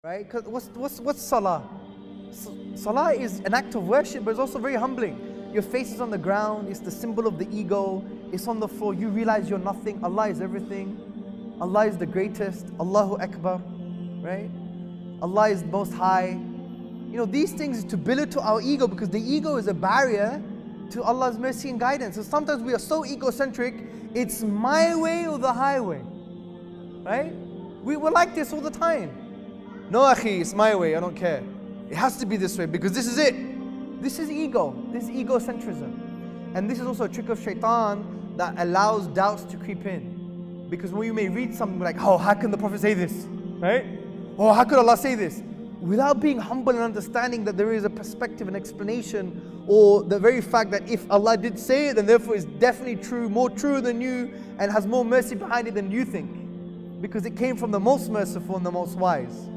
Right? Because what's salah? Salah is an act of worship, but it's also very humbling. Your face is on the ground, it's the symbol of the ego, it's on the floor, you realize you're nothing, Allah is everything, Allah is the greatest, Allahu Akbar, right? Allah is most high. You know, these things is to belittle our ego, because the ego is a barrier to Allah's mercy and guidance. So sometimes we are so egocentric, it's my way or the highway, right? We're like this all the time. No, akhi, it's my way, I don't care. It has to be this way because this is it. This is ego. This is egocentrism. And this is also a trick of shaitan that allows doubts to creep in. Because when you may read something like, oh, how can the Prophet say this? Right? Oh, how could Allah say this? Without being humble and understanding that there is a perspective and explanation, or the very fact that if Allah did say it, then therefore it's definitely true, more true than you, and has more mercy behind it than you think. Because it came from the most merciful and the most wise.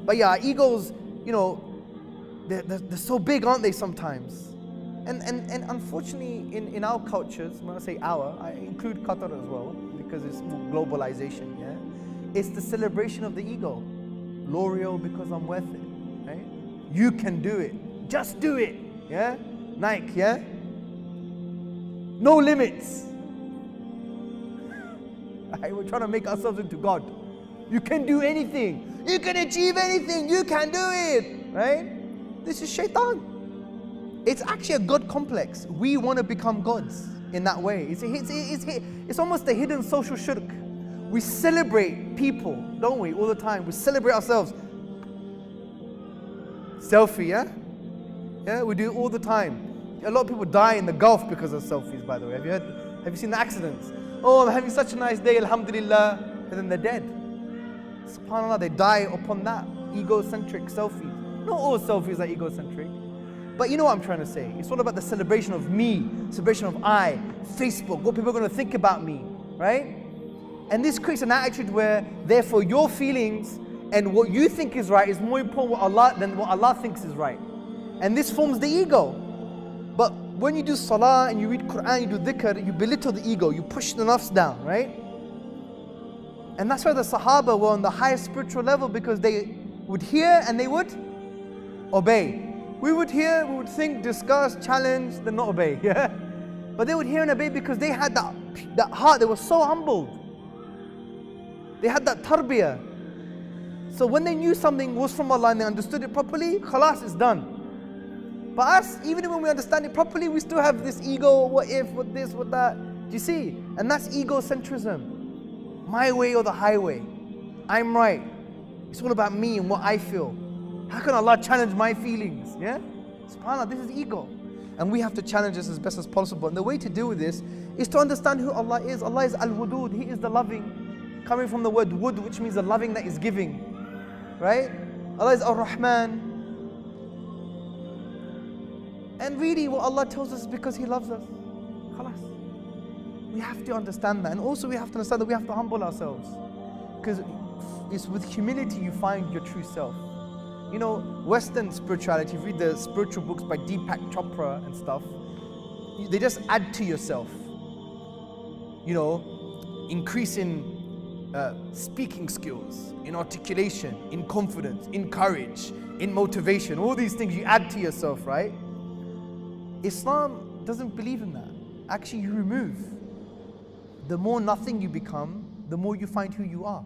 But yeah, our egos, you know, they're so big, aren't they, sometimes? And unfortunately, in our cultures, when I say our, I include Qatar as well, because it's globalization, yeah? It's the celebration of the ego. L'Oreal because I'm worth it, right? You can do it. Just do it, yeah? Nike, yeah? No limits. Right? We're trying to make ourselves into God. You can do anything. You can achieve anything. You can do it, right? This is shaitan. It's actually a God complex. We want to become gods in that way. It's almost a hidden social shirk. We celebrate people, don't we, all the time. We celebrate ourselves. Selfie, yeah? Yeah, we do it all the time. A lot of people die in the Gulf because of selfies, by the way. Have you seen the accidents? Oh, I'm having such a nice day, alhamdulillah. And then they're dead. SubhanAllah, they die upon that egocentric selfie. Not all selfies are egocentric. But you know what I'm trying to say. It's all about the celebration of me, celebration of I, Facebook, what people are going to think about me, right? And this creates an attitude where, therefore, your feelings and what you think is right is more important than what Allah thinks is right. And this forms the ego. But when you do salah and you read Quran, you do dhikr, you belittle the ego, you push the nafs down, right? And that's why the Sahaba were on the highest spiritual level, because they would hear and they would obey. We would hear, we would think, discuss, challenge, then not obey. Yeah? But they would hear and obey because they had that heart, they were so humbled. They had that tarbiyah. So when they knew something was from Allah and they understood it properly, khalas, it's done. But us, even when we understand it properly, we still have this ego, what if, what this, what that. Do you see? And that's egocentrism. My way or the highway. I'm right. It's all about me and what I feel. How can Allah challenge my feelings? Yeah? SubhanAllah, this is ego. And we have to challenge this as best as possible. And the way to deal with this is to understand who Allah is. Allah is Al-Wadud. He is the loving. Coming from the word wud, which means the loving that is giving. Right? Allah is Ar-Rahman. And really what Allah tells us is because He loves us. Khalas. We have to understand that. And also we have to understand that we have to humble ourselves. Because it's with humility you find your true self. You know, Western spirituality, if you read the spiritual books by Deepak Chopra and stuff, they just add to yourself. You know, increase in speaking skills, in articulation, in confidence, in courage, in motivation. All these things you add to yourself, right? Islam doesn't believe in that. Actually, you remove. The more nothing you become, the more you find who you are.